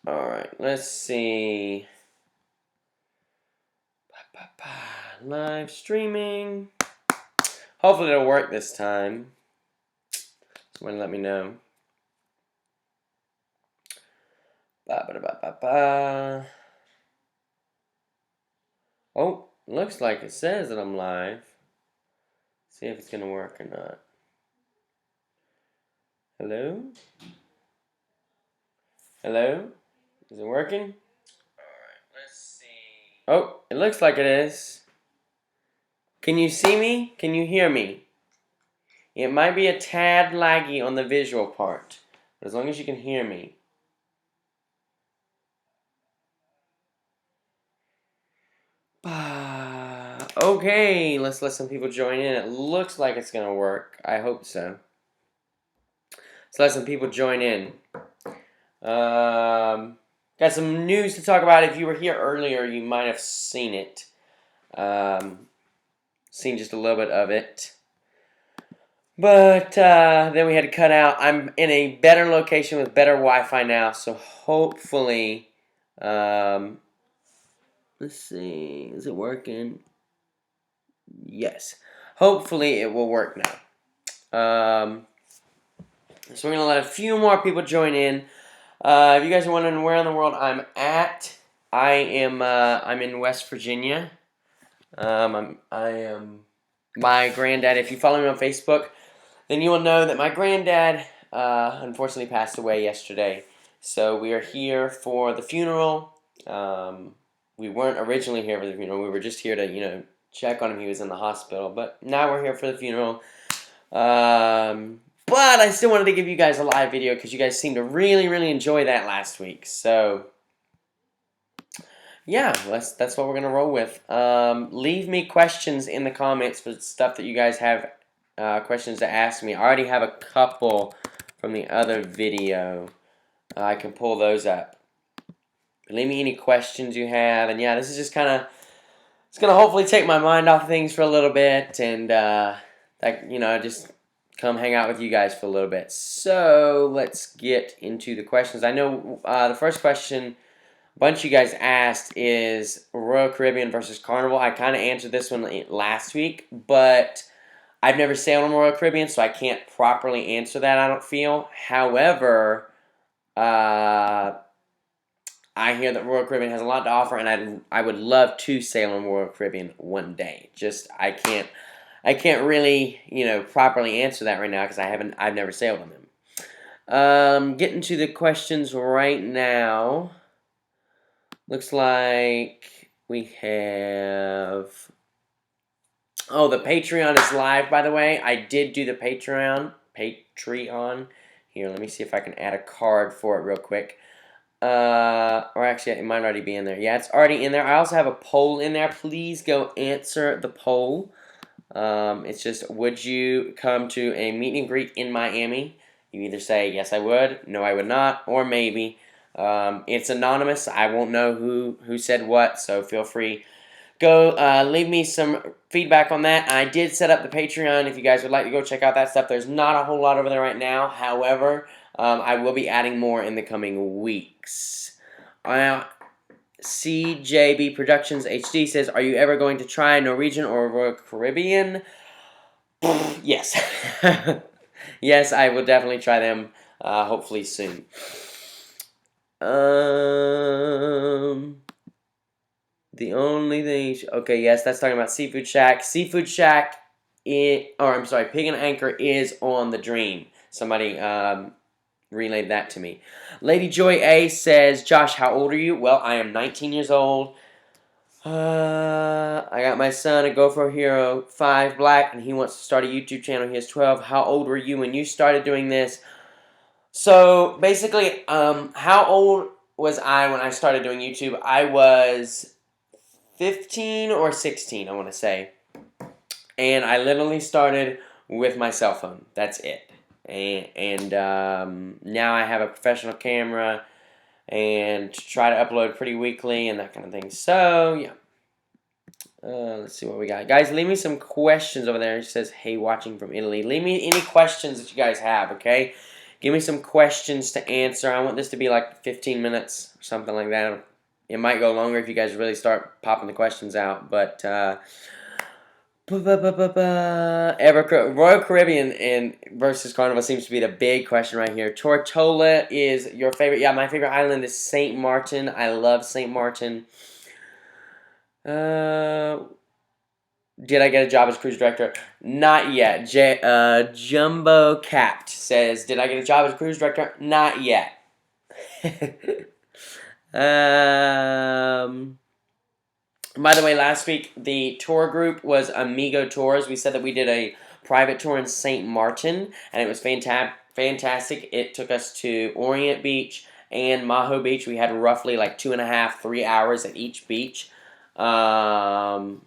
Alright, let's see. Live streaming. Hopefully it'll work this time. Someone let me know. Oh, looks like it says that I'm live. See if it's gonna work or not. Hello? Hello? Is it working? Alright, let's see. Oh, it looks like it is. Can you see me? Can you hear me? It might be a tad laggy on the visual part, but as long as you can hear me. Okay, let's let some people join in. It looks like it's gonna work. I hope so. Let's let some people join in. Got some news to talk about. If you were here earlier, you might have seen it. Seen just a little bit of it. But then we had to cut out. I'm in a better location with better Wi-Fi now, so hopefully, let's see, is it working? Yes. Hopefully it will work now. So we're gonna let a few more people join in. If you guys are wondering where in the world I'm at, I'm in West Virginia. I am my granddad. If you follow me on Facebook, then you will know that my granddad unfortunately passed away yesterday. So we are here for the funeral. We weren't originally here for the funeral. We were just here to check on him. He was in the hospital, but now we're here for the funeral. But I still wanted to give you guys a live video because you guys seemed to really, really enjoy that last week. So yeah, that's what we're gonna roll with. Leave me questions in the comments for stuff that you guys have questions to ask me. I already have a couple from the other video. I can pull those up. Leave me any questions you have, and yeah, this is just kind of it's gonna hopefully take my mind off things for a little bit, and just come hang out with you guys for a little bit. So let's get into the questions. I know the first question a bunch of you guys asked is Royal Caribbean versus Carnival. I kind of answered this one last week, but I've never sailed on Royal Caribbean, so I can't properly answer that, I don't feel. However, I hear that Royal Caribbean has a lot to offer, and I would love to sail on Royal Caribbean one day. Just I can't really properly answer that right now because I've never sailed on them. Getting to the questions right now. Looks like we have. Oh, the Patreon is live, by the way. I did do the Patreon. Here, let me see if I can add a card for it real quick. Or actually, it might already be in there. Yeah, it's already in there. I also have a poll in there. Please go answer the poll. It's just, would you come to a meet and greet in Miami? You either say, yes, I would, no, I would not, or maybe. It's anonymous. I won't know who said what, so feel free. Go leave me some feedback on that. I did set up the Patreon if you guys would like to go check out that stuff. There's not a whole lot over there right now. However, I will be adding more in the coming weeks. CJB Productions HD says, are you ever going to try Norwegian or Royal Caribbean? Yes. Yes, I will definitely try them hopefully soon. The only thing... Okay, yes, that's talking about Seafood Shack. Seafood Shack, Pig and Anchor is on the Dream. Somebody relayed that to me. Lady Joy A says, Josh, how old are you? Well, I am 19 years old. I got my son, a GoPro Hero 5 Black, and he wants to start a YouTube channel. He is 12. How old were you when you started doing this? So, basically, how old was I when I started doing YouTube? I was 15 or 16, I want to say. And I literally started with my cell phone. That's it. And now I have a professional camera and try to upload pretty weekly and that kind of thing. So, yeah. Let's see what we got. Guys, leave me some questions over there. It says, hey, watching from Italy. Leave me any questions that you guys have, okay? Give me some questions to answer. I want this to be like 15 minutes or something like that. It might go longer if you guys really start popping the questions out, but Royal Caribbean and versus Carnival seems to be the big question right here. Tortola is your favorite. Yeah, my favorite island is St. Martin. I love St. Martin. Did I get a job as cruise director? Not yet. Jumbo Capped says, did I get a job as cruise director? Not yet. By the way, last week the tour group was Amigo Tours. We said that we did a private tour in St. Martin, and it was fantastic. It took us to Orient Beach and Maho Beach. We had roughly like 2.5, 3 hours at each beach. The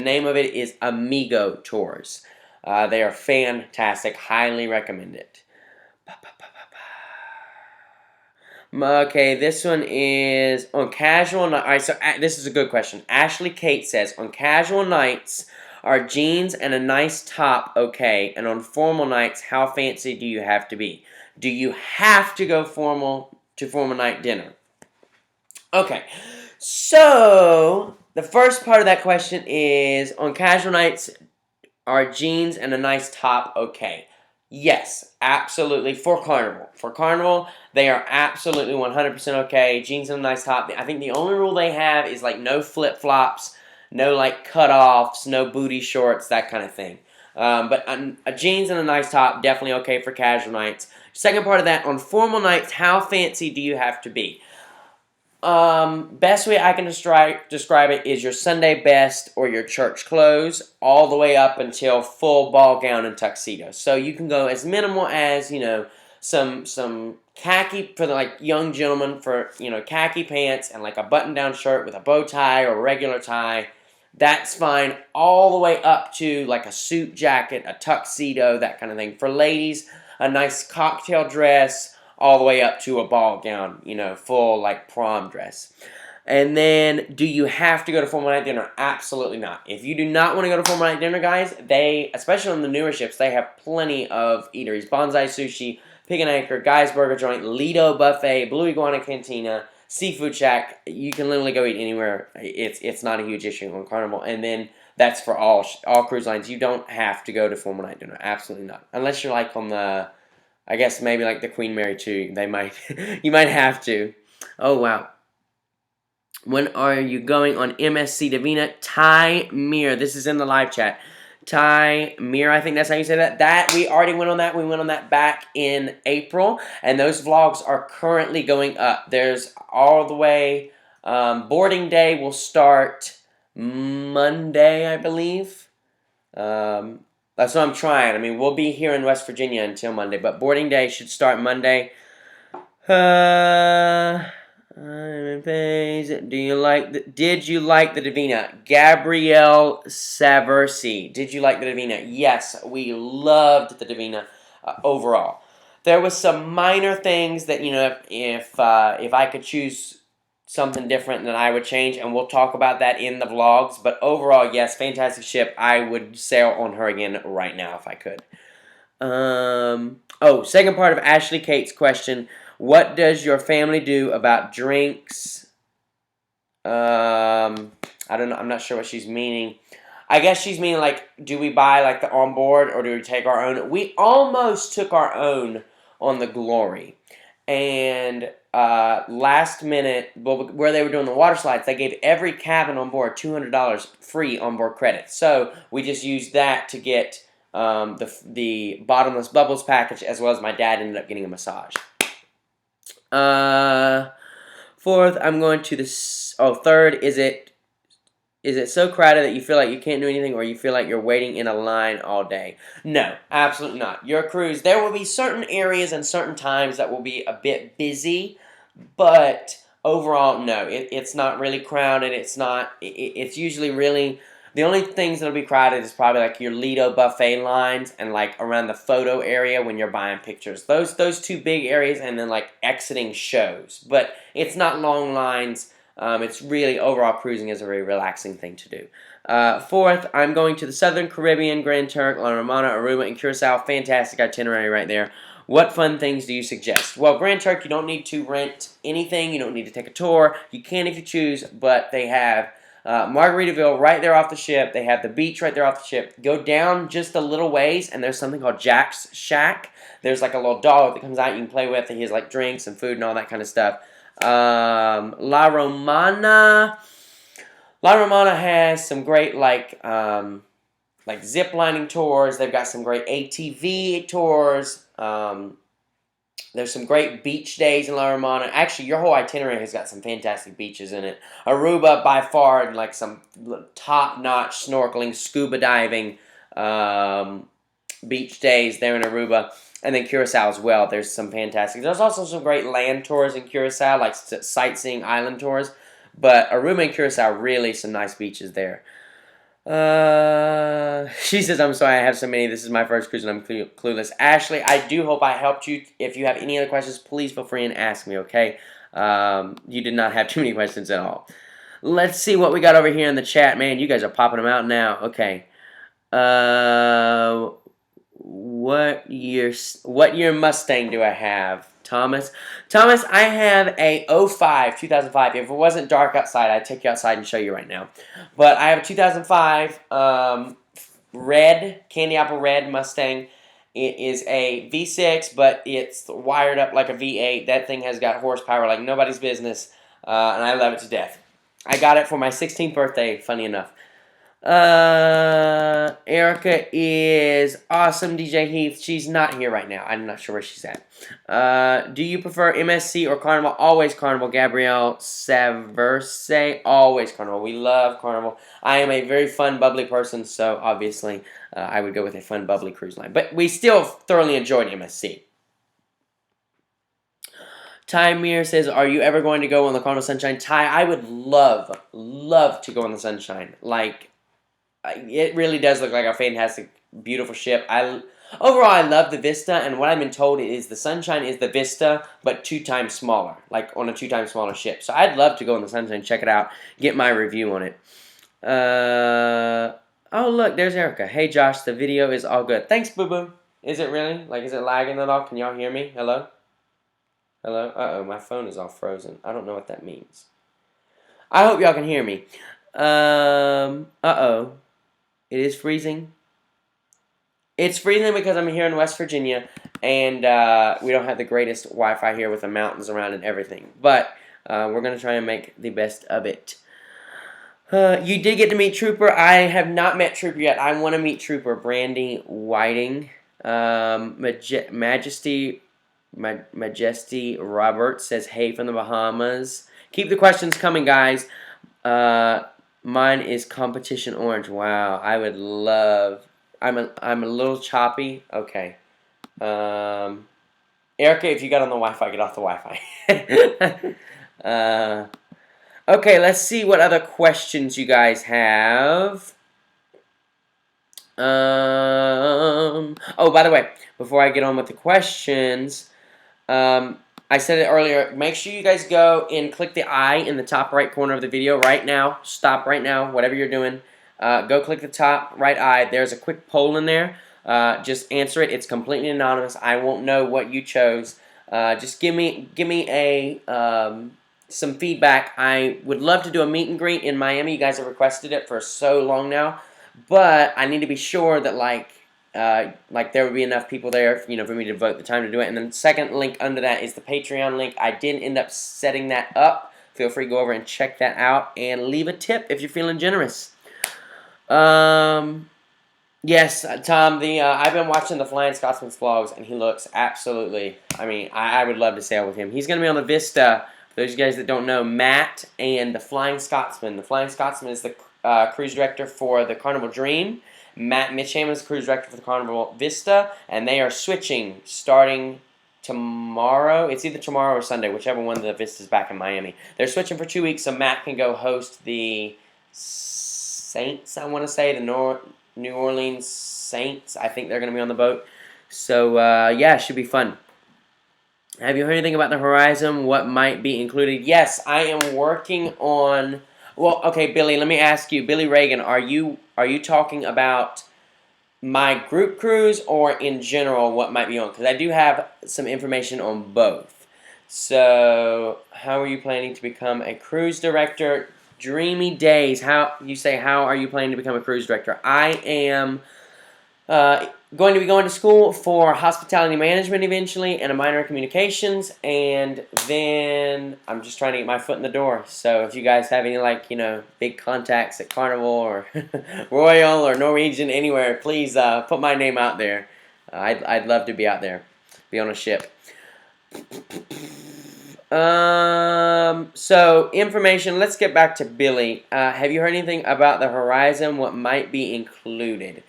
name of it is Amigo Tours. They are fantastic. Highly recommend it. Okay, this one is on casual night. All right, so this is a good question. Ashley Kate says, on casual nights, are jeans and a nice top okay? And on formal nights, how fancy do you have to be? Do you have to go formal to formal night dinner? Okay, so the first part of that question is, on casual nights, are jeans and a nice top okay? Yes, absolutely. For Carnival, they are absolutely 100% okay. Jeans and a nice top. I think the only rule they have is like no flip-flops, no like cutoffs, no booty shorts, that kind of thing. But a jeans and a nice top, definitely okay for casual nights. Second part of that, on formal nights, how fancy do you have to be? Best way I can describe it is your Sunday best or your church clothes, all the way up until full ball gown and tuxedo. So you can go as minimal as, some khaki for the like young gentlemen, for khaki pants and like a button down shirt with a bow tie or a regular tie. That's fine, all the way up to like a suit jacket, a tuxedo, that kind of thing. For ladies, a nice cocktail dress, all the way up to a ball gown, full like prom dress. And then, do you have to go to formal night dinner? Absolutely not. If you do not want to go to formal night dinner, guys, especially on the newer ships, they have plenty of eateries. Bonsai Sushi, Pig and Anchor, Guy's Burger Joint, Lido Buffet, Blue Iguana Cantina, Seafood Shack. You can literally go eat anywhere. It's not a huge issue on Carnival. And then that's for all cruise lines. You don't have to go to formal night dinner. Absolutely not. Unless you're like on the, I guess maybe like the Queen Mary 2, they might, you might have to. Oh, wow. When are you going on MSC Divina? Ty Mir. This is in the live chat. Ty Mir, I think that's how you say that. We already went on that. We went on that back in April. And those vlogs are currently going up. There's all the way, boarding day will start Monday, I believe. That's what I'm trying. I mean, we'll be here in West Virginia until Monday, but boarding day should start Monday. Did you like the Divina? Gabrielle Saversi. Did you like the Divina? Yes, we loved the Divina overall. There was some minor things that, if I could choose something different that I would change, and we'll talk about that in the vlogs. But overall, yes, fantastic ship. I would sail on her again right now if I could. Second part of Ashley Kate's question. What does your family do about drinks? I don't know. I'm not sure what she's meaning. I guess she's meaning like, do we buy like the onboard or do we take our own? We almost took our own on the Glory. And last minute, where they were doing the water slides, they gave every cabin on board $200 free onboard credit. So we just used that to get the bottomless bubbles package, as well as my dad ended up getting a massage. Fourth, I'm going to third, is it so crowded that you feel like you can't do anything, or you feel like you're waiting in a line all day? No, absolutely not. Your cruise, there will be certain areas and certain times that will be a bit busy, but overall, no. It's not really crowded. It's usually really, the only things that'll be crowded is probably like your Lido buffet lines and like around the photo area when you're buying pictures. Those two big areas, and then like exiting shows. But it's not long lines. It's really, overall cruising is a very relaxing thing to do. Fourth, I'm going to the Southern Caribbean, Grand Turk, La Romana, Aruba, and Curacao. Fantastic itinerary right there. What fun things do you suggest? Well, Grand Turk, you don't need to rent anything. You don't need to take a tour. You can if you choose, but they have Margaritaville right there off the ship. They have the beach right there off the ship. Go down just a little ways, and there's something called Jack's Shack. There's like a little dog that comes out you can play with, and he has like drinks and food and all that kind of stuff. La Romana. La Romana has some great like zip lining tours. They've got some great ATV tours. There's some great beach days in La Romana. Actually, your whole itinerary has got some fantastic beaches in it. Aruba, by far, and like some top-notch snorkeling, scuba diving beach days there in Aruba. And then Curacao as well. There's some fantastic. There's also some great land tours in Curacao, like sightseeing island tours. But Aruba and Curacao, really some nice beaches there. She says, I'm sorry I have so many. This is my first cruise and I'm clueless. Ashley, I do hope I helped you. If you have any other questions, please feel free and ask me, okay? You did not have too many questions at all. Let's see what we got over here in the chat. Man, you guys are popping them out now. Okay. What year Mustang do I have? Thomas, I have a 2005. If it wasn't dark outside, I'd take you outside and show you right now. But I have a 2005 red, candy apple red Mustang. It is a V6, but it's wired up like a V8. That thing has got horsepower like nobody's business, and I love it to death. I got it for my 16th birthday, funny enough. Erica is awesome. DJ Heath, she's not here right now. I'm not sure where she's at. Do you prefer MSC or Carnival? Always Carnival. Gabrielle Saverse, always Carnival. We love Carnival. I am a very fun, bubbly person, so obviously I would go with a fun, bubbly cruise line. But we still thoroughly enjoyed MSC. Ty Meir says, are you ever going to go on the Carnival Sunshine? Ty, I would love to go on the Sunshine. Like, it really does look like a fantastic, beautiful ship. Overall, I love the Vista, and what I've been told is the Sunshine is the Vista, but 2 times smaller, like on a 2 times smaller ship. So I'd love to go on the Sunshine, check it out, get my review on it. Oh, look, there's Erica. Hey, Josh, the video is all good. Thanks, boo-boo. Is it really? Like, is it lagging at all? Can y'all hear me? Hello? Hello? Uh-oh, my phone is all frozen. I don't know what that means. I hope y'all can hear me. Uh-oh. It is freezing. It's freezing because I'm here in West Virginia, and we don't have the greatest Wi-Fi here with the mountains around and everything. But we're going to try and make the best of it. You did get to meet Trooper. I have not met Trooper yet. I want to meet Trooper. Brandy Whiting. Majesty Robert says, hey from the Bahamas. Keep the questions coming, guys. Mine is Competition Orange. Wow, I would love. I'm a little choppy. Okay. Erica, if you got on the Wi-Fi, get off the Wi-Fi. Okay, let's see what other questions you guys have. Oh, by the way, before I get on with the questions, I said it earlier, make sure you guys go and click the I in the top right corner of the video right now. Stop right now, whatever you're doing. Go click the top right eye. There's a quick poll in there. Just answer it. It's completely anonymous. I won't know what you chose. Just give me a some feedback. I would love to do a meet and greet in Miami. You guys have requested it for so long now. But I need to be sure that like there would be enough people there, for me to devote the time to do it. And then the second link under that is the Patreon link. I did end up setting that up. Feel free to go over and check that out and leave a tip if you're feeling generous. Yes, Tom. I've been watching the Flying Scotsman's vlogs, and he looks absolutely. I would love to sail with him. He's going to be on the Vista. For those of you guys that don't know, Matt and the Flying Scotsman. The Flying Scotsman is the cruise director for the Carnival Dream. Matt Mitcham is the cruise director for the Carnival Vista, and they are switching starting tomorrow. It's either tomorrow or Sunday, whichever one of the Vista's back in Miami. They're switching for 2 weeks, so Matt can go host the Saints, I want to say, the New Orleans Saints. I think they're going to be on the boat. So, yeah, it should be fun. Have you heard anything about the Horizon? What might be included? Yes, I am working on... Well, okay, Billy, let me ask you. Billy Reagan, are you talking about my group cruise or in general what might be on? Because I do have some information on both. So, how are you planning to become a cruise director? Dreamy days. How you say? How are you planning to become a cruise director? I am going to be going to school for hospitality management eventually and a minor in communications, and then I'm just trying to get my foot in the door. So if you guys have any big contacts at Carnival or Royal or Norwegian anywhere, please put my name out there. I'd love to be out there, be on a ship. So information. Let's get back to Billy. Have you heard anything about the Horizon? What might be included?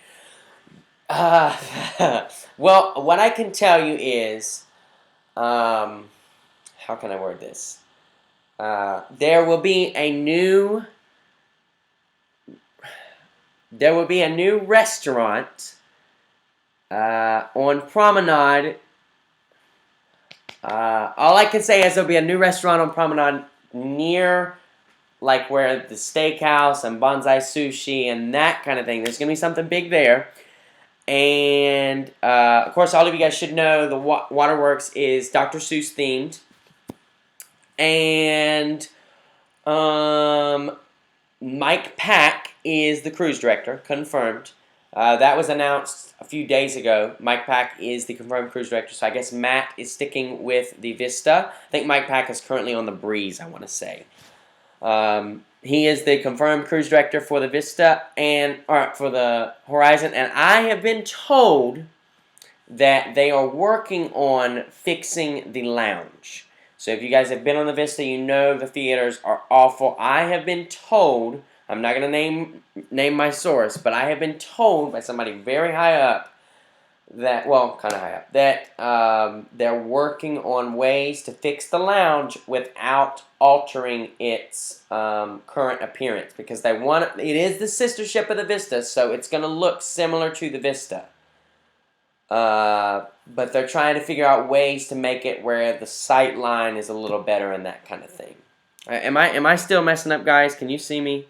Well, what I can tell you is, how can I word this? There will be a new restaurant on Promenade. All I can say is there'll be a new restaurant on Promenade near like where the steakhouse and bonsai sushi and that kind of thing. There's gonna be something big there. And, of course, all of you guys should know the Waterworks is Dr. Seuss themed. And Mike Pack is the cruise director, confirmed. That was announced a few days ago. Mike Pack is the confirmed cruise director. So I guess Matt is sticking with the Vista. I think Mike Pack is currently on the Breeze, I want to say. He is the confirmed cruise director for the Vista or for the Horizon, and I have been told that they are working on fixing the lounge. So if you guys have been on the Vista, you know the theaters are awful. I have been told, I'm not going to name my source, but I have been told by somebody very high up that, well, kind of high up, that they're working on ways to fix the lounge without altering its current appearance, because it is the sister ship of the Vista, so it's going to look similar to the Vista. But they're trying to figure out ways to make it where the sight line is a little better and that kind of thing. Am I still messing up, guys? Can you see me?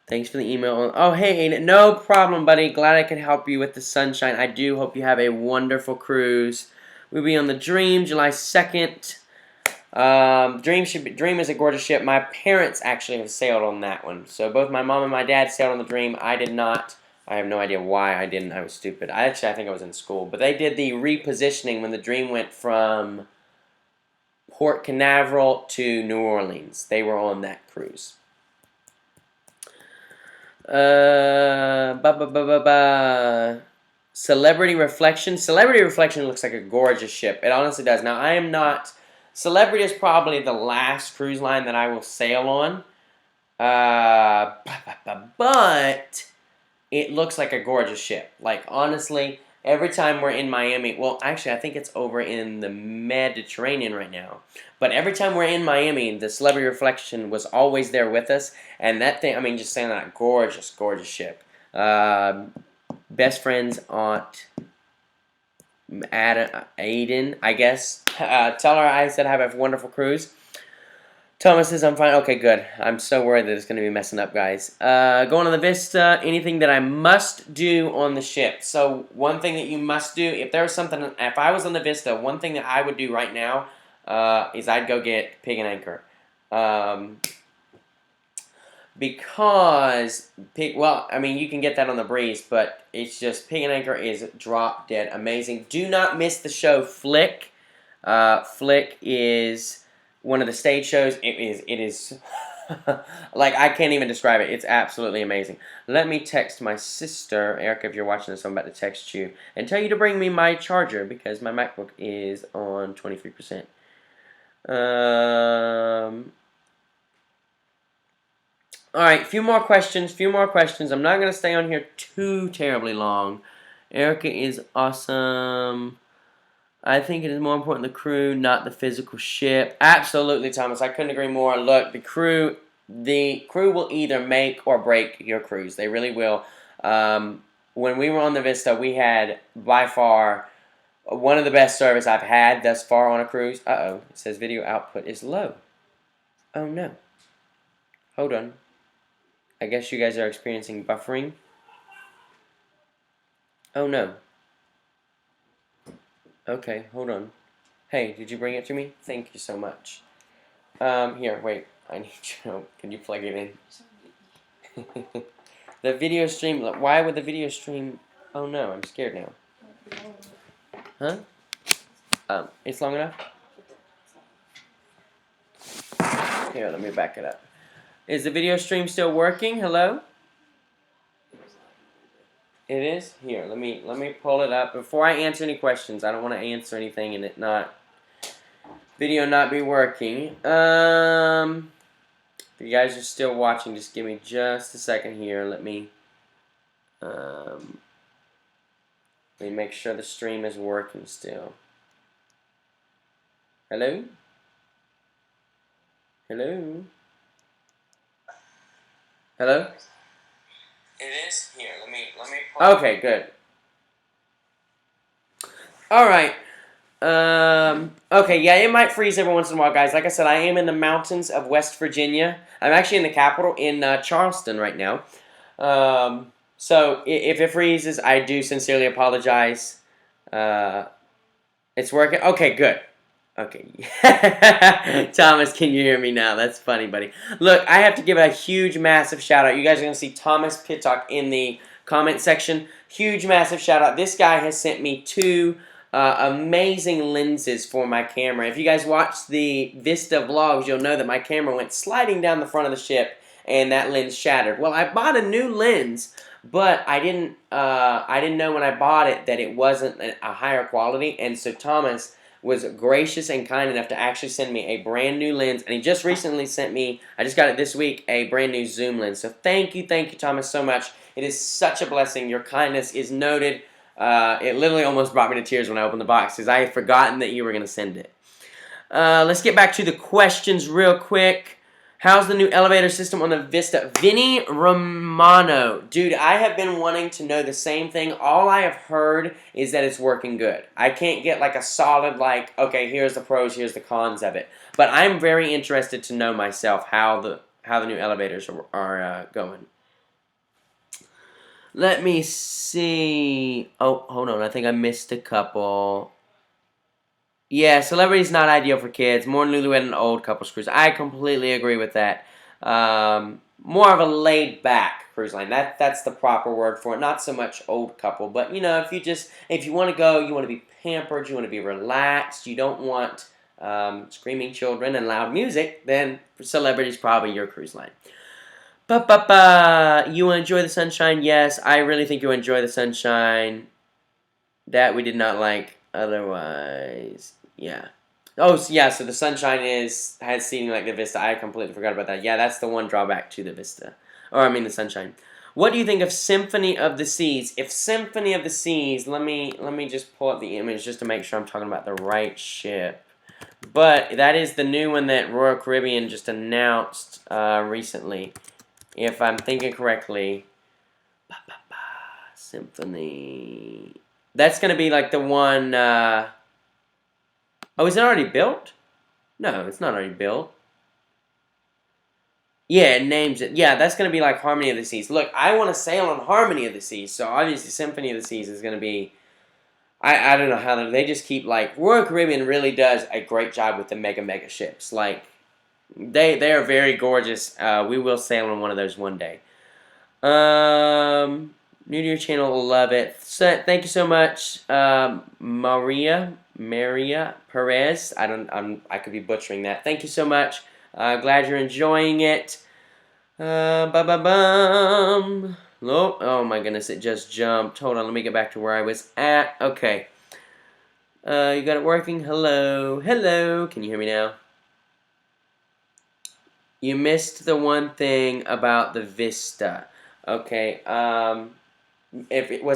Thanks for the email. Oh, hey, Aiden. No problem, buddy. Glad I could help you with the sunshine. I do hope you have a wonderful cruise. We'll be on the Dream July 2nd. Dream is a gorgeous ship. My parents actually have sailed on that one. So both my mom and my dad sailed on the Dream. I did not. I have no idea why I didn't. I was stupid. I think I was in school. But they did the repositioning when the Dream went from Port Canaveral to New Orleans. They were on that cruise. Celebrity Reflection. Celebrity Reflection looks like a gorgeous ship. It honestly does. Now, I am not... Celebrity is probably the last cruise line that I will sail on. But it looks like a gorgeous ship. Like, honestly, every time we're in Miami... Well, actually, I think it's over in the Mediterranean right now. But every time we're in Miami, the Celebrity Reflection was always there with us. And that thing, I mean, just saying that, gorgeous, gorgeous ship. Best friend's aunt... Aiden, I guess. Tell her I said have a wonderful cruise. Thomas says I'm fine. Okay, good. I'm so worried that it's going to be messing up, guys. Going on the Vista, anything that I must do on the ship. So one thing that you must do, if there was something, if I was on the Vista, one thing that I would do right now is I'd go get Pig and Anchor. Because, well, I mean, you can get that on the Breeze, but it's just, Pig and Anchor is drop dead amazing. Do not miss the show Flick. Flick is one of the stage shows. It is like, I can't even describe it. It's absolutely amazing. Let me text my sister, Erica, if you're watching this, I'm about to text you, and tell you to bring me my charger, because my MacBook is on 23%. Alright, few more questions. I'm not going to stay on here too terribly long. Erica is awesome. I think it is more important the crew, not the physical ship. Absolutely, Thomas. I couldn't agree more. Look, the crew will either make or break your cruise. They really will. When we were on the Vista, we had, by far, one of the best service I've had thus far on a cruise. Uh-oh. It says video output is low. Oh, no. Hold on. I guess you guys are experiencing buffering. Oh no. Okay, hold on. Hey, did you bring it to me? Thank you so much. Here, wait. I need you to, can you plug it in? The video stream, why would the video stream, oh no, I'm scared now. Huh? It's long enough? Here, let me back it up. Is the video stream still working? Hello? It is? Here, let me pull it up. Before I answer any questions, I don't want to answer anything and it not, video not be working. If you guys are still watching, just give me just a second here. Let me make sure the stream is working still. Hello? Hello? Hello? It is? Here, let me okay, good. Alright. Okay, yeah, it might freeze every once in a while, guys. Like I said, I am in the mountains of West Virginia. I'm actually in the capital, in Charleston right now. So if it freezes, I do sincerely apologize. It's working? Okay, good. Okay. Thomas, can you hear me now? That's funny, buddy. Look, I have to give a huge, massive shout out. You guys are going to see Thomas Pittock in the comment section. Huge, massive shout out. This guy has sent me 2 amazing lenses for my camera. If you guys watch the Vista vlogs, you'll know that my camera went sliding down the front of the ship and that lens shattered. Well, I bought a new lens, but I didn't know when I bought it that it wasn't a higher quality, and so Thomas was gracious and kind enough to actually send me a brand new lens, and he just recently sent me, I just got it this week, a brand new zoom lens. So thank you, Thomas, so much. It is such a blessing. Your kindness is noted. It literally almost brought me to tears when I opened the box because I had forgotten that you were going to send it. Let's get back to the questions real quick. How's the new elevator system on the Vista? Vinny Romano. Dude, I have been wanting to know the same thing. All I have heard is that it's working good. I can't get like a solid like, okay, here's the pros, here's the cons of it. But I'm very interested to know myself how the new elevators are going. Let me see. Oh, hold on. I think I missed a couple. Yeah, celebrity's not ideal for kids. More newlywed and old couples cruise. I completely agree with that. More of a laid-back cruise line. That's the proper word for it. Not so much old couple, but you know, if you want to go, you want to be pampered, you want to be relaxed, you don't want screaming children and loud music, then celebrity's probably your cruise line. You will enjoy the sunshine? Yes, I really think you'll enjoy the sunshine. That we did not like otherwise. Yeah. Oh, so yeah, so the sunshine has seating like the Vista. I completely forgot about that. Yeah, that's the one drawback to the Vista. Or, I mean, the sunshine. What do you think of Symphony of the Seas? If Symphony of the Seas, let me just pull up the image just to make sure I'm talking about the right ship. But that is the new one that Royal Caribbean just announced recently. If I'm thinking correctly. Symphony. That's going to be like the one... Oh, is it already built? No, it's not already built. Yeah, it names it. Yeah, that's going to be like Harmony of the Seas. Look, I want to sail on Harmony of the Seas, so obviously Symphony of the Seas is going to be... I don't know how they just keep like... Royal Caribbean really does a great job with the mega ships. Like, they are very gorgeous. We will sail on one of those one day. New to your channel, love it. So, thank you so much, Maria Perez. I could be butchering that. Thank you so much. Glad you're enjoying it. Oh my goodness, it just jumped. Hold on, let me get back to where I was at. Okay. You got it working? Hello. Can you hear me now? You missed the one thing about the Vista. Okay. Was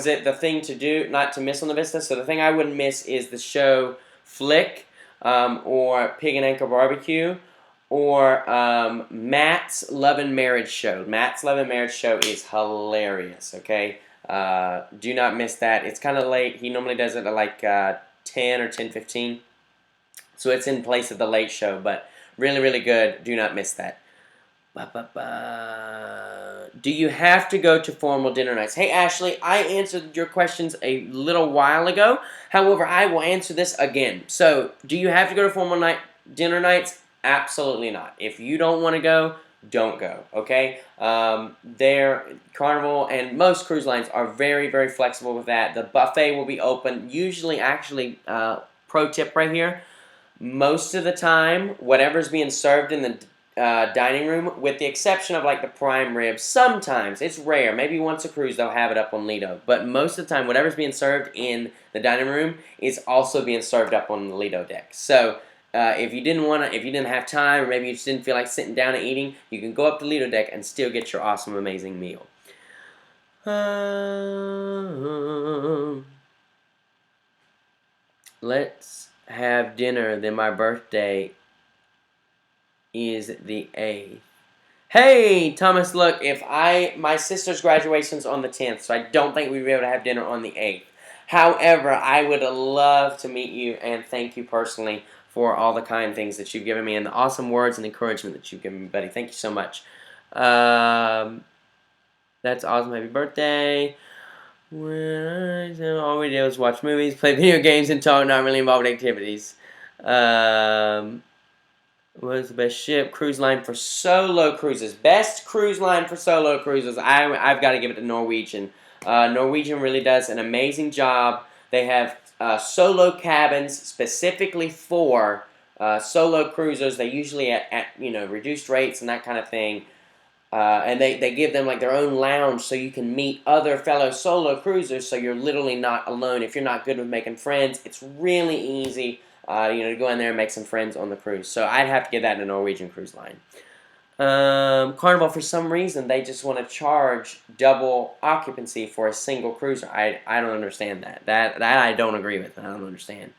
it the thing to do, not to miss on the Vista? So the thing I wouldn't miss is the show Flick, or Pig and Anchor Barbecue, or Matt's Love and Marriage Show. Matt's Love and Marriage Show is hilarious, okay? Do not miss that. It's kind of late. He normally does it at like 10 or 10:15. So it's in place of the late show, but really good. Do not miss that. Do you have to go to formal dinner nights? Hey, Ashley, I answered your questions a little while ago. However, I will answer this again. So, do you have to go to formal dinner nights? Absolutely not. If you don't want to go, don't go. Okay? Carnival and most cruise lines are very, very flexible with that. The buffet will be open. Usually, actually, pro tip right here. Most of the time, whatever's being served in the dining room, with the exception of like the prime rib, sometimes, it's rare, maybe once a cruise they'll have it up on Lido, but most of the time, whatever's being served in the dining room is also being served up on the Lido deck. So, if you didn't have time, or maybe you just didn't feel like sitting down and eating, you can go up to Lido deck and still get your awesome, amazing meal. Let's have dinner, then my birthday is the 8th. Hey, Thomas, look, my sister's graduation's on the 10th, so I don't think we'd be able to have dinner on the 8th. However, I would love to meet you and thank you personally for all the kind things that you've given me and the awesome words and encouragement that you've given me, buddy. Thank you so much. That's awesome. Happy birthday. All we do is watch movies, play video games, and talk, not really involved in activities. What is the best ship? Cruise line for solo cruises. Best cruise line for solo cruises. I've got to give it to Norwegian. Norwegian really does an amazing job. They have solo cabins specifically for solo cruisers. They usually at reduced rates and that kind of thing. And they give them like their own lounge so you can meet other fellow solo cruisers. So you're literally not alone. If you're not good with making friends, it's really easy. To go in there and make some friends on the cruise. So I'd have to give that to Norwegian Cruise Line. Carnival, for some reason, they just want to charge double occupancy for a single cruiser. I don't understand that. That I don't agree with. I don't understand.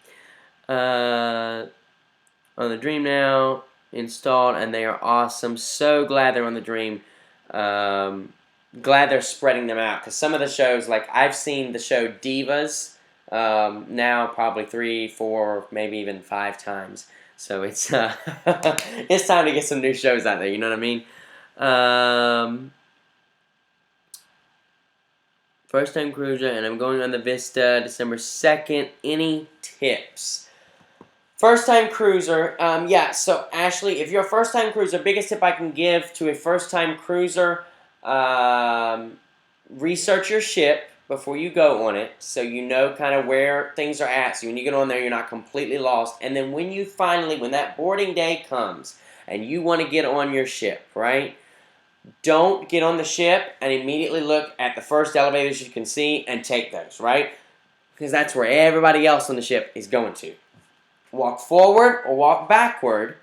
On the Dream now, installed, and they are awesome. So glad they're on the Dream. Glad they're spreading them out. Because some of the shows, like I've seen the show Divas, now probably 3, 4, maybe even 5 times. So it's it's time to get some new shows out there. You know what I mean? First time cruiser, and I'm going on the Vista December 2nd. Any tips? First time cruiser. Yeah. So Ashley, if you're a first time cruiser, biggest tip I can give to a first time cruiser: research your ship before you go on it, so you know kind of where things are at, so when you get on there, you're not completely lost. And then when that boarding day comes, and you want to get on your ship, right? Don't get on the ship and immediately look at the first elevators you can see and take those, right? Because that's where everybody else on the ship is going to. Walk forward or walk backward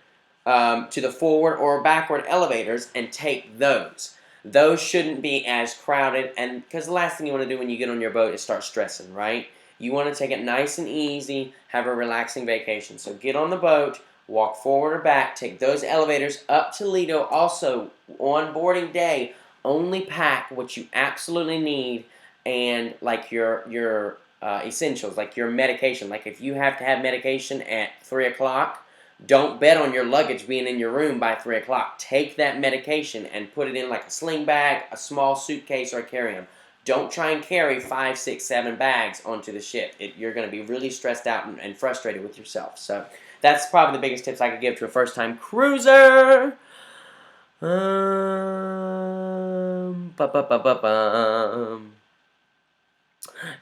to the forward or backward elevators and take those. Those shouldn't be as crowded, and because the last thing you want to do when you get on your boat is start stressing, right? You want to take it nice and easy, have a relaxing vacation. So get on the boat, walk forward or back, take those elevators up to Lido. Also, on boarding day, only pack what you absolutely need and like your essentials, like your medication. Like if you have to have medication at 3 o'clock, don't bet on your luggage being in your room by 3 o'clock. Take that medication and put it in like a sling bag, a small suitcase, or a carry-on. Don't try and carry 5, 6, 7 bags onto the ship. You're going to be really stressed out and frustrated with yourself. So that's probably the biggest tips I could give to a first-time cruiser.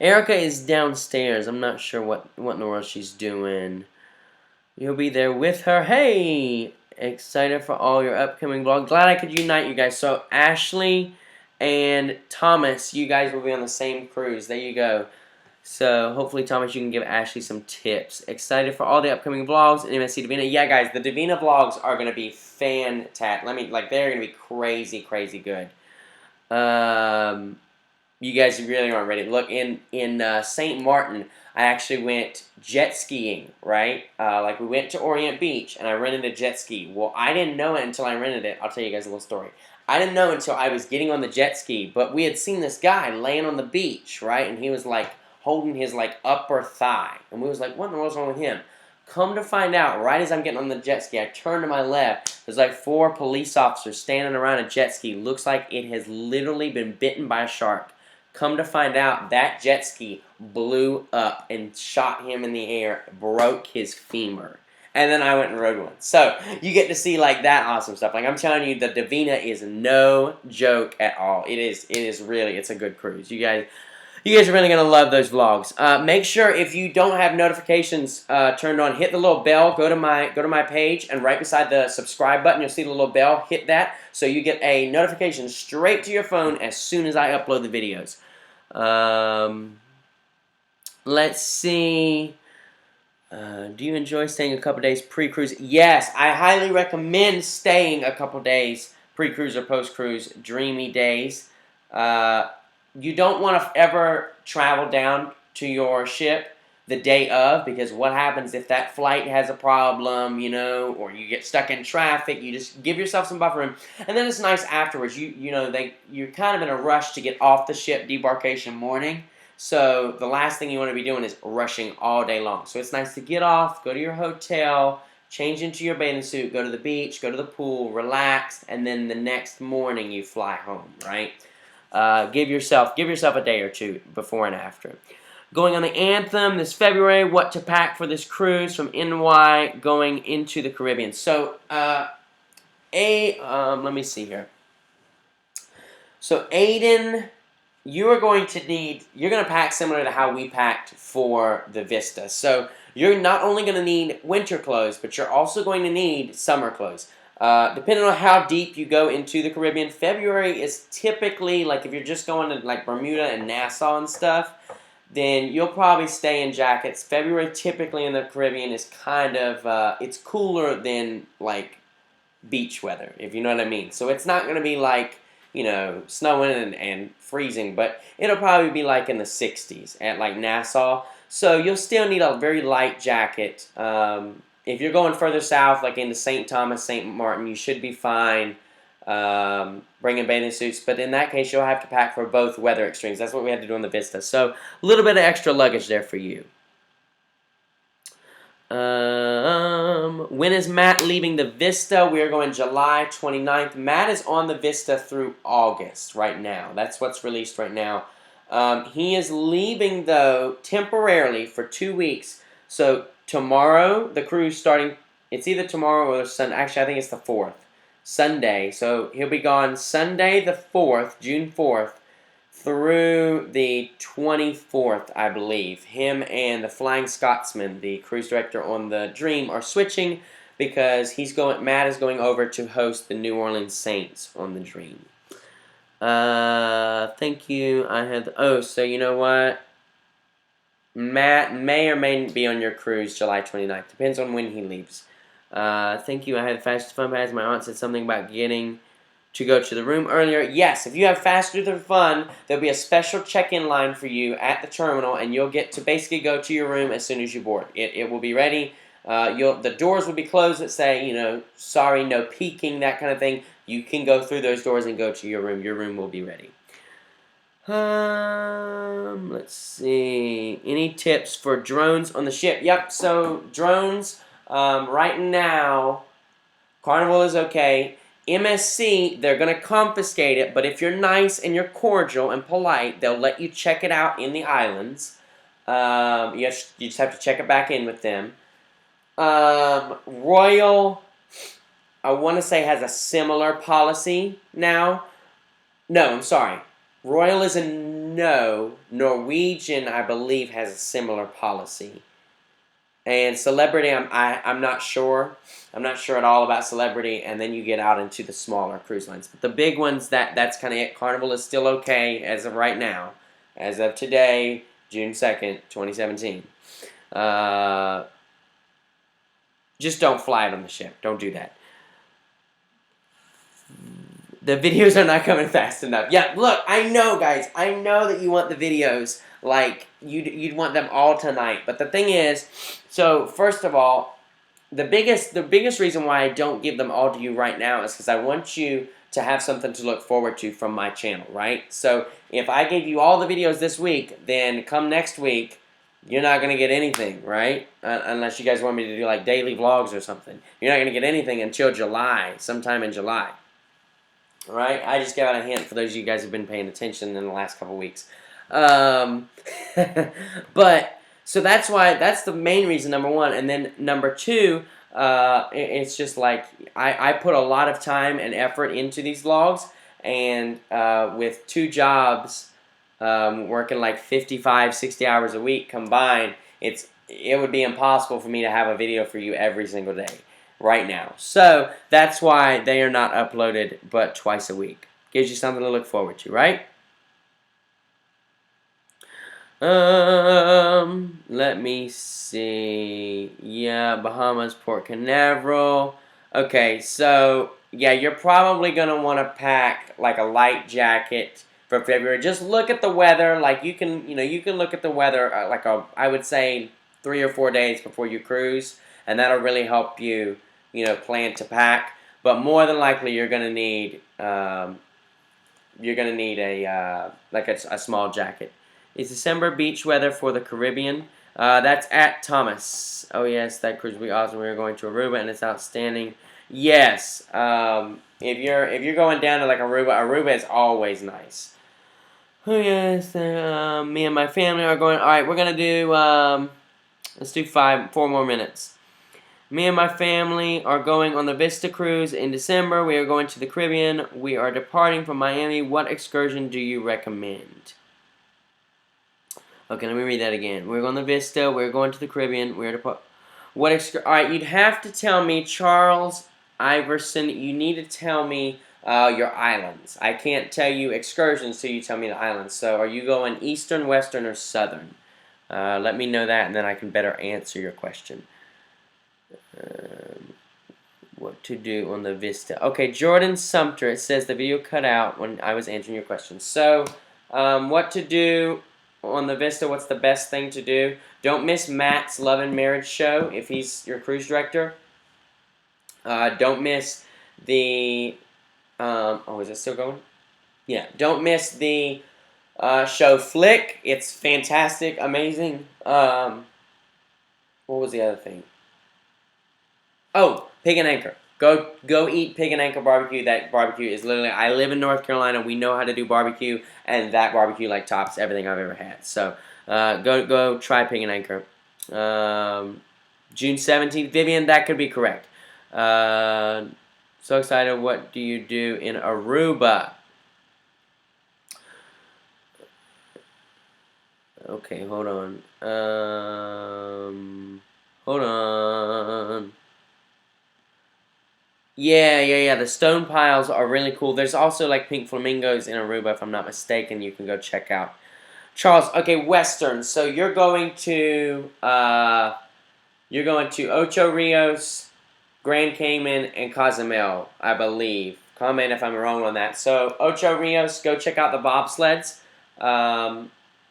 Erica is downstairs. I'm not sure what in the world she's doing. You'll be there with her. Hey! Excited for all your upcoming vlogs. Glad I could unite you guys. So, Ashley and Thomas, you guys will be on the same cruise. There you go. So, hopefully, Thomas, you can give Ashley some tips. Excited for all the upcoming vlogs. And MSC Divina. Yeah, guys, the Divina vlogs are going to be fantastic. They're going to be crazy, crazy good. You guys really aren't ready. Look, in St. Martin, I actually went jet skiing, right? We went to Orient Beach, and I rented a jet ski. Well, I didn't know it until I rented it. I'll tell you guys a little story. I didn't know until I was getting on the jet ski, but we had seen this guy laying on the beach, right? And he was, holding his, upper thigh. And we was like, what in the world's wrong with him? Come to find out, right as I'm getting on the jet ski, I turn to my left. There's like 4 police officers standing around a jet ski. Looks like it has literally been bitten by a shark. Come to find out, that jet ski blew up and shot him in the air, broke his femur. And then I went and rode one. So you get to see like that awesome stuff. Like I'm telling you, the Divina is no joke at all. It is really, it's a good cruise. You guys are really going to love those vlogs. Make sure if you don't have notifications turned on, hit the little bell. Go to my page, and right beside the subscribe button, you'll see the little bell. Hit that so you get a notification straight to your phone as soon as I upload the videos. Let's see. Do you enjoy staying a couple days pre-cruise? Yes, I highly recommend staying a couple days pre-cruise or post-cruise. Dreamy days. You don't want to ever travel down to your ship the day of, because what happens if that flight has a problem, you know, or you get stuck in traffic? You just give yourself some buffer room, and then it's nice afterwards. You're kind of in a rush to get off the ship debarkation morning. So the last thing you want to be doing is rushing all day long. So it's nice to get off, go to your hotel, change into your bathing suit, go to the beach, go to the pool, relax, and then the next morning you fly home, right? Give yourself a day or two before and after. Going on the Anthem this February, what to pack for this cruise from NY going into the Caribbean. So, let me see here. So, Aiden, you're going to pack similar to how we packed for the Vista. So, you're not only going to need winter clothes, but you're also going to need summer clothes. Depending on how deep you go into the Caribbean, February is typically, like if you're just going to like Bermuda and Nassau and stuff, then you'll probably stay in jackets. February typically in the Caribbean is kind of, it's cooler than like beach weather, if you know what I mean. So it's not going to be like, you know, snowing and freezing, but it'll probably be like in the 60s at like Nassau. So you'll still need a very light jacket. If you're going further south, like into St. Thomas, St. Martin, you should be fine bringing bathing suits. But in that case, you'll have to pack for both weather extremes. That's what we had to do on the Vista. So a little bit of extra luggage there for you. When is Matt leaving the Vista? We are going July 29th. Matt is on the Vista through August right now. That's what's released right now. He is leaving, though, temporarily for 2 weeks. So tomorrow, the cruise starting, it's either tomorrow or Sunday. Actually, I think it's the 4th. Sunday. So he'll be gone Sunday the 4th, June 4th, through the 24th, I believe. Him and the Flying Scotsman, the cruise director on the Dream, are switching because Matt is going over to host the New Orleans Saints on the Dream. Thank you. So you know what? Matt may or may be on your cruise July 29th. Depends on when he leaves. Thank you. I had Fast Fun Pass. My aunt said something about getting to go to the room earlier. Yes, if you have Faster Than Fun, there'll be a special check-in line for you at the terminal, and you'll get to basically go to your room as soon as you board. It will be ready. The doors will be closed that say, you know, sorry, no peeking, that kind of thing. You can go through those doors and go to your room. Your room will be ready. Let's see. Any tips for drones on the ship? Yep, so drones, right now, Carnival is okay. MSC, they're going to confiscate it, but if you're nice and you're cordial and polite, they'll let you check it out in the islands. You just have to check it back in with them. Royal, I want to say, has a similar policy now. No, I'm sorry. Royal is a no. Norwegian, I believe, has a similar policy. And Celebrity, I'm not sure. I'm not sure at all about Celebrity. And then you get out into the smaller cruise lines. But the big ones, that's kind of it. Carnival is still okay as of right now. As of today, June 2nd, 2017. Just don't fly it on the ship. Don't do that. The videos are not coming fast enough. Yeah, look, I know, guys. I know that you want the videos, like, you'd want them all tonight. But the thing is, so, first of all, the biggest reason why I don't give them all to you right now is because I want you to have something to look forward to from my channel, right? So, if I gave you all the videos this week, then come next week, you're not going to get anything, right? Unless you guys want me to do like daily vlogs or something. You're not going to get anything until July, sometime in July. All right? I just gave out a hint for those of you guys who've been paying attention in the last couple weeks. But, so that's why, that's the main reason, number one. And then number two, it's just like, I put a lot of time and effort into these vlogs. And with 2 jobs, working like 55, 60 hours a week combined, it would be impossible for me to have a video for you every single day right now. So that's why they are not uploaded but twice a week. Gives you something to look forward to, right? Let me see. Yeah, Bahamas, Port Canaveral. Okay, so yeah, you're probably gonna want to pack like a light jacket for February. Just look at the weather. Like you can look at the weather I would say 3 or 4 days before you cruise, and that'll really help you plan to pack. But more than likely, you're gonna need a a small jacket. It's December beach weather for the Caribbean. That's at Thomas. Oh yes, that cruise will be awesome. We are going to Aruba and it's outstanding. Yes, if you're going down to like Aruba is always nice. Oh yes, me and my family are going. All right, we're gonna do. Let's do 4 more minutes. Me and my family are going on the Vista cruise in December. We are going to the Caribbean. We are departing from Miami. What excursion do you recommend? Okay, let me read that again. We're going to Vista. We're going to the Caribbean. All right, you'd have to tell me, Charles Iverson. You need to tell me your islands. I can't tell you excursions till you tell me the islands. So, are you going eastern, western, or southern? Let me know that, and then I can better answer your question. What to do on the Vista? Okay, Jordan Sumter. It says the video cut out when I was answering your question. So, what to do on the Vista? What's the best thing to do? Don't miss Matt's Love and Marriage show if he's your cruise director. Don't miss the. Oh, is it still going? Yeah. Don't miss the show Flick. It's fantastic, amazing. What was the other thing? Oh, Pig and Anchor. Go eat Pig and Anchor barbecue. That barbecue is literally. I live in North Carolina. We know how to do barbecue, and that barbecue like tops everything I've ever had. So go try Pig and Anchor. June 17th, Vivian. That could be correct. So excited. What do you do in Aruba? Okay, hold on. Hold on. Yeah. The stone piles are really cool. There's also like pink flamingos in Aruba, if I'm not mistaken. You can go check out. Charles, okay, Western. So you're going to Ocho Rios, Grand Cayman, and Cozumel, I believe. Comment if I'm wrong on that. So Ocho Rios, go check out the bobsleds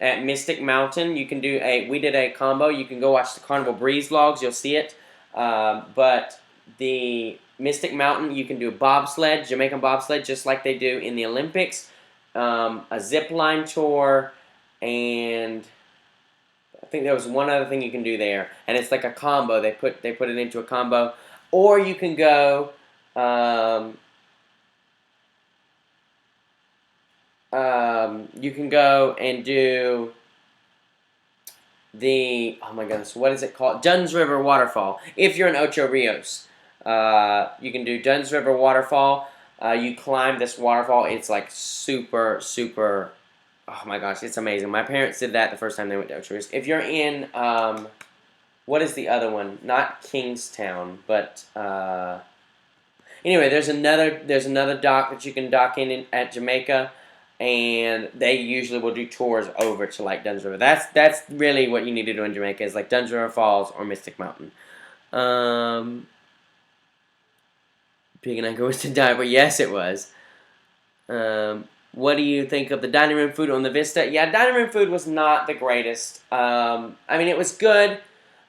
at Mystic Mountain. You can do we did a combo. You can go watch the Carnival Breeze vlogs. You'll see it. But the Mystic Mountain, you can do a bobsled, Jamaican bobsled, just like they do in the Olympics. A zip line tour, and I think there was one other thing you can do there, and it's like a combo. They put it into a combo, or you can go. You can go and do oh my goodness, what is it called? Dunn's River Waterfall. If you're in Ocho Rios, you can do Dunn's River Waterfall. You climb this waterfall. It's like super, super. Oh my gosh, it's amazing. My parents did that the first time they went to Ocho Rios. If you're in, what is the other one? Not Kingstown, but anyway, there's another dock that you can dock in at Jamaica. And they usually will do tours over to like Dunn's River. That's really what you need to do in Jamaica is like Dunn's River Falls or Mystic Mountain. Pig and Anchor was to die, but yes, it was. What do you think of the dining room food on the Vista? Yeah, dining room food was not the greatest. I mean, it was good.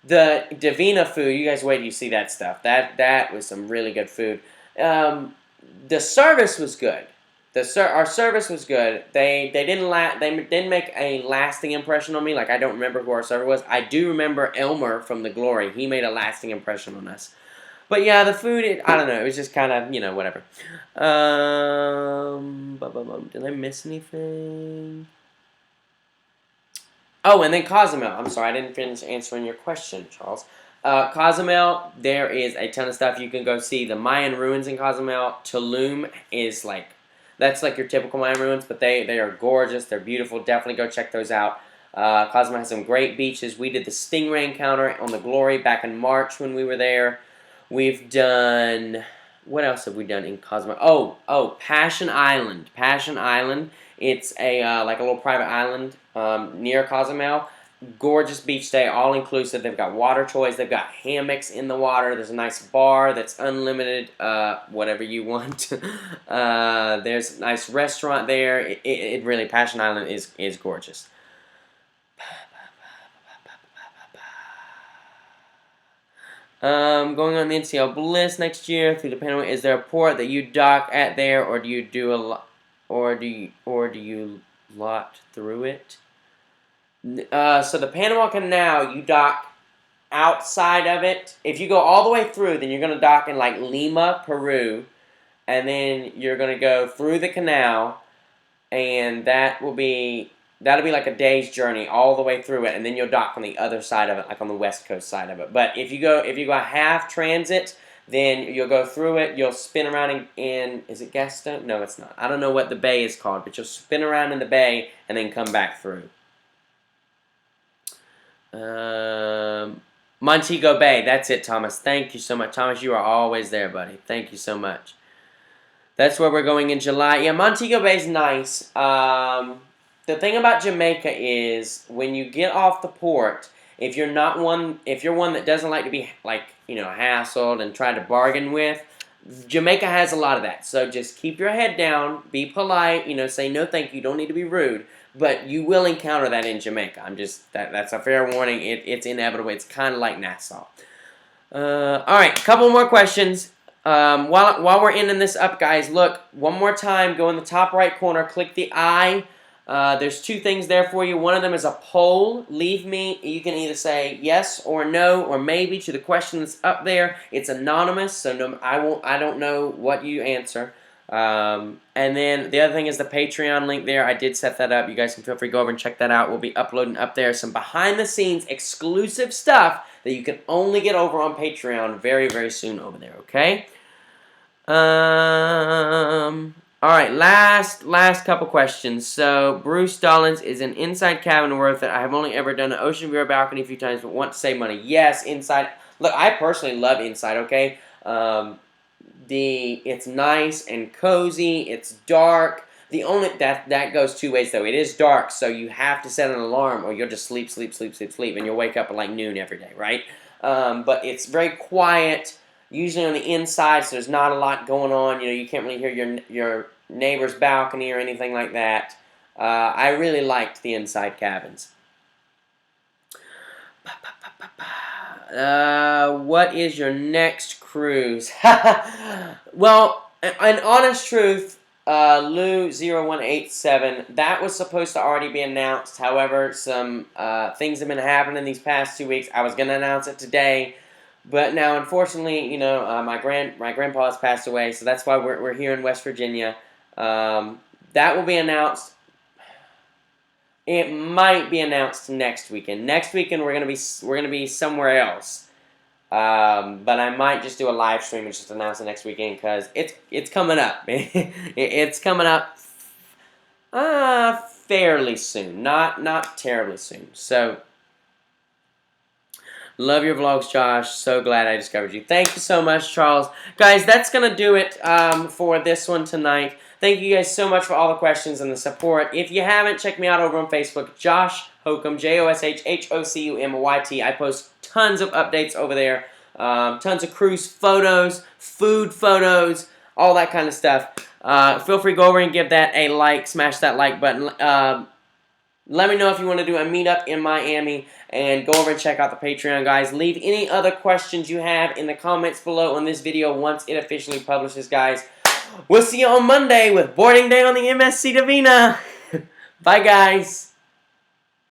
The Divina food, you guys wait till you see that stuff. That was some really good food. The service was good. our service was good. They didn't make a lasting impression on me. Like, I don't remember who our server was. I do remember Elmer from the Glory. He made a lasting impression on us. But yeah, the food, I don't know. It was just kind of, whatever. Did I miss anything? Oh, and then Cozumel. I'm sorry, I didn't finish answering your question, Charles. Cozumel, there is a ton of stuff you can go see. The Mayan ruins in Cozumel. Tulum is that's like your typical Mayan ruins, but they are gorgeous. They're beautiful. Definitely go check those out. Cozumel has some great beaches. We did the Stingray encounter on the Glory back in March when we were there. We've done, what else have we done in Cozumel? Oh, Passion Island. Passion Island. It's like a little private island near Cozumel. Gorgeous beach day, all inclusive. They've got water toys. They've got hammocks in the water. There's a nice bar that's unlimited, whatever you want. There's a nice restaurant there. It really, Passion Island is gorgeous. Going on the NCL Bliss next year through the Panama. Is there a port that you dock at there, or do you do or do you lot through it? So the Panama Canal, you dock outside of it. If you go all the way through, then you're gonna dock in like Lima, Peru, and then you're gonna go through the canal, and that'll be like a day's journey all the way through it, and then you'll dock on the other side of it, like on the west coast side of it. But if you go half transit, then you'll go through it. You'll spin around in is it Gaston? No, it's not. I don't know what the bay is called, but you'll spin around in the bay and then come back through. Montego Bay. That's it, Thomas. Thank you so much, Thomas. You are always there, buddy. Thank you so much. That's where we're going in July. Yeah, Montego Bay's nice. The thing about Jamaica is when you get off the port, if you're one that doesn't like to be hassled and tried to bargain with, Jamaica has a lot of that. So just keep your head down, be polite, say no thank you, don't need to be rude, but you will encounter that in Jamaica. That's a fair warning. It's inevitable. It's kind of like Nassau. All right, a couple more questions. While we're ending this up, guys, look one more time. Go in the top right corner, click the I. There's two things there for you. One of them is a poll. You can either say yes or no or maybe to the question that's up there. It's anonymous, so I don't know what you answer. And then the other thing is the Patreon link there. I did set that up. You guys can feel free to go over and check that out. We'll be uploading up there some behind-the-scenes exclusive stuff that you can only get over on Patreon very, very soon over there, okay? All right, last couple questions. So, Bruce Dollins is an inside cabin worth it. I have only ever done an ocean view or balcony a few times, but want to save money. Yes, inside. Look, I personally love inside, okay? It's nice and cozy. It's dark. The only that goes two ways though. It is dark, so you have to set an alarm, or you'll just sleep, and you'll wake up at like noon every day, right? But it's very quiet. Usually on the inside, so there's not a lot going on. You can't really hear your neighbor's balcony or anything like that. I really liked the inside cabins. What is your next cruise? Well, an honest truth, Lou0187, that was supposed to already be announced. However, some things have been happening these past 2 weeks. I was going to announce it today. But now, unfortunately, my grandpa has passed away, so that's why we're here in West Virginia. That will be announced. It might be announced next weekend. Next weekend we're gonna be somewhere else. But I might just do a live stream and just announce it next weekend because it's coming up. It's coming up fairly soon, not terribly soon. So. Love your vlogs, Josh. So glad I discovered you. Thank you so much, Charles. Guys, that's going to do it for this one tonight. Thank you guys so much for all the questions and the support. If you haven't, check me out over on Facebook, Josh Hokum, JoshHokumyt. I post tons of updates over there. Tons of cruise photos, food photos, all that kind of stuff. Feel free to go over and give that a like. Smash that like button. Let me know if you want to do a meetup in Miami, and go over and check out the Patreon, guys. Leave any other questions you have in the comments below on this video once it officially publishes, guys. We'll see you on Monday with boarding day on the MSC Divina. Bye, guys.